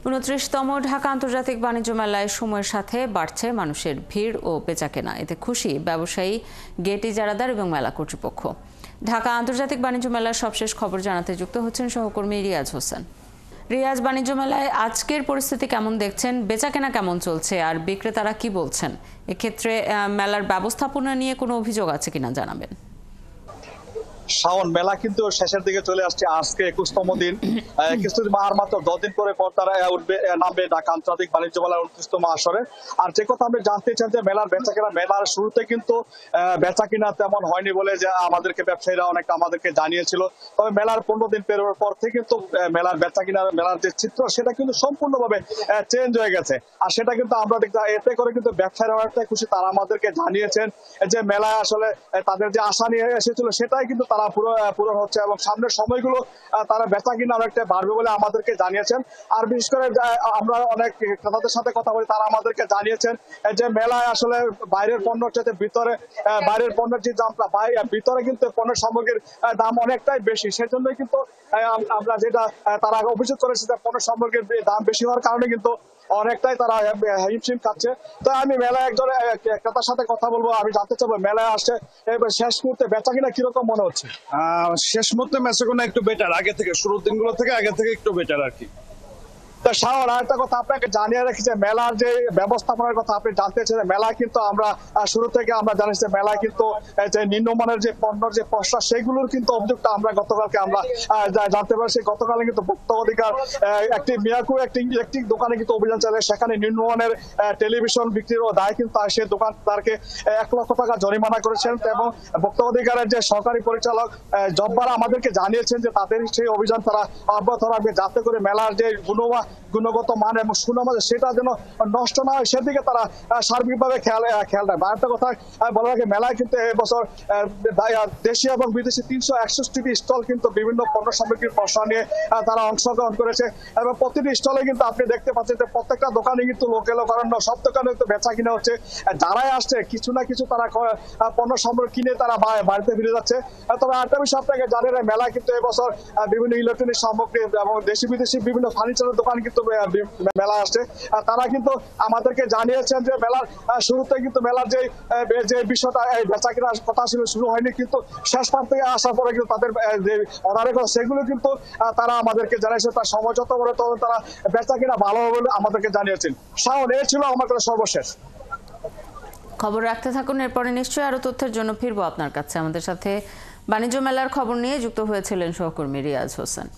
২৯তম ঢাকা আন্তর্জাতিক বাণিজ্য মেলায় সময়ের সাথে বাড়ছে মানুষের ভিড় ও বেচাকেনা। এতে খুশি ব্যবসায়ী, গেট ইজারাদার এবং মেলা কর্তৃপক্ষ। ঢাকা আন্তর্জাতিক বাণিজ্য মেলার সবশেষ খবর জানাতে যুক্ত হচ্ছেন সহকর্মী রিয়াজ হোসেন। রিয়াজ, বাণিজ্য মেলায় আজকের পরিস্থিতি কেমন দেখছেন? বেচাকেনা কেমন চলছে আর বিক্রেতারা কি বলছেন? এক্ষেত্রে মেলার ব্যবস্থাপনা নিয়ে কোনো অভিযোগ আছে কিনা জানাবেন। শাওন, মেলা কিন্তু শেষের দিকে চলে আসছে। আজকে 21তম দিন। 21 দিন আর মাত্র 10 দিন পরে তারা নামবে ঢাকা আন্তর্জাতিক বাণিজ্য মেলার 29তম আসরে। আর যে কথা আমি জানতে চাই যে মেলার বেচাকেনা, মেলার শুরুতে কিন্তু বেচাকেনা তেমন হয়নি বলে যে আমাদেরকে ব্যবসায়ীরা অনেকটা আমাদেরকে জানিয়েছিল। তবে মেলার 15 দিন পেরোনোর পর থেকে কিন্তু মেলার বেচাকেনা, মেলার যে চিত্র সেটা কিন্তু সম্পূর্ণভাবে চেঞ্জ হয়ে গেছে। আর সেটা কিন্তু আমরা দেখতে, এতে করে কিন্তু ব্যবসায়ীরা অনেকটাই খুশি। তারা আমাদেরকে জানিয়েছেন যে মেলায় আসলে তাদের যে আশা নিয়ে এসেছিল সেটাই কিন্তু তারা পূরণ হচ্ছে এবং সামনের সময়গুলো তারা বেচাকেনা অনেকটা বাড়বে বলে আমাদেরকে জানিয়েছেন। আর বিশেষ করে আমরা অনেক ক্রেতাদের সাথে কথা বলি, তারা আমাদেরকে জানিয়েছেন যে মেলায় আসলে বাইরের পণ্যের চাইতে ভিতরে, বাইরের পণ্যের যে দামটা, ভিতরে কিন্তু পণ্যের সামগ্রীর দাম অনেকটাই বেশি। সেজন্যই কিন্তু আমরা যেটা তারা অভিযোগ করেছে যে পণ্য সামগ্রীর দাম বেশি হওয়ার কারণে কিন্তু অনেকটাই তারা হিমশিম খাচ্ছে। তো আমি মেলায় একজন ক্রেতার সাথে কথা বলবো, আমি জানতে চাবো মেলায় আসছে এবার শেষ মুহূর্তে বেচাকেনা কিরকম মনে হচ্ছে? শেষ মুহূর্তে বেচাকেনা একটু বেটার, আগে থেকে, শুরুর দিনগুলো থেকে আগে থেকে একটু বেটার আর কি। শাওন, আরেকটা কথা আপনাকে জানিয়ে রাখি যে মেলার যে ব্যবস্থাপনার কথা আপনি জানতে চাইছেন। মেলা কিন্তু আমরা শুরু থেকে আমরা জানি যে মেলায় কিন্তু যে নিম্নমানের যে পণ্যের যে পসরা, সেগুলোর কিন্তু অভিযোগটা আমরা গতকালকে আমরা জানতে পারছি। গতকালে কিন্তু ভোক্তা অধিকার একটি মিয়াকু একটি দোকানে কিন্তু অভিযান চালায়। সেখানে নিম্নমানের টেলিভিশন বিক্রির দায় কিন্তু সে দোকানদারকে 1 লক্ষ টাকা জরিমানা করেছেন। এবং ভোক্তা অধিকারের যে সরকারি পরিচালক জব্বার আমাদেরকে জানিয়েছেন যে তাদের সেই অভিযান তারা অব্যাহত রাখবে, যাতে করে মেলার যে গুণগত মান এবং সুনাম সেটা যেন নষ্ট না হয় সেদিকে তারা সার্বিকভাবে খেয়াল রাখবে। আরেকটা কথা বলা রাখে, মেলায় কিন্তু এবছর দেশীয় এবং বিদেশি 361টি স্টল কিন্তু বিভিন্ন পণ্য সামগ্রীর পসরা নিয়ে তারা অংশগ্রহণ করেছে। এবং প্রতিটি স্টলে কিন্তু আপনি দেখতে পাচ্ছেন যে প্রত্যেকটা দোকানে কিন্তু লোকেল কারণ সব দোকানে কিন্তু বেচা কিনে হচ্ছে। যারাই আসছে কিছু না কিছু তারা পণ্য সামগ্রী কিনে তারা বাড়িতে ফিরে যাচ্ছে। তবে আরেকটা বিষয় আপনাকে জানেন, মেলা কিন্তু এবছর বিভিন্ন ইলেকট্রনিক সামগ্রী এবং দেশি বিদেশি বিভিন্ন ফার্নিচারের দোকান কিন্তু মেলা আসছে। তারা কিন্তু আমাদেরকে জানিয়েছেন যে মেলার শুরুতে কিন্তু মেলার যে বিষয়টা বেচা কেনার কথা ছিল শুরু হয়নি, কিন্তু শেষ পার থেকে আসার পরে কিন্তু তাদের যে অর্ডারের কথা সেগুলো কিন্তু তারা আমাদেরকে জানিয়েছে। তার সময় যত বড় তখন তারা বেচা কেনা ভালো হবে বলে আমাদেরকে জানিয়েছেন। শাওন, এই ছিল আমার সর্বশেষ খবর। রাখতে থাকুন, এরপরে নিশ্চয়ই আরো তথ্যের জন্য ফিরবো আপনার কাছে। আমাদের সাথে বাণিজ্য মেলার খবর নিয়ে যুক্ত হয়েছিলেন সহকর্মী রিয়াজ হোসেন।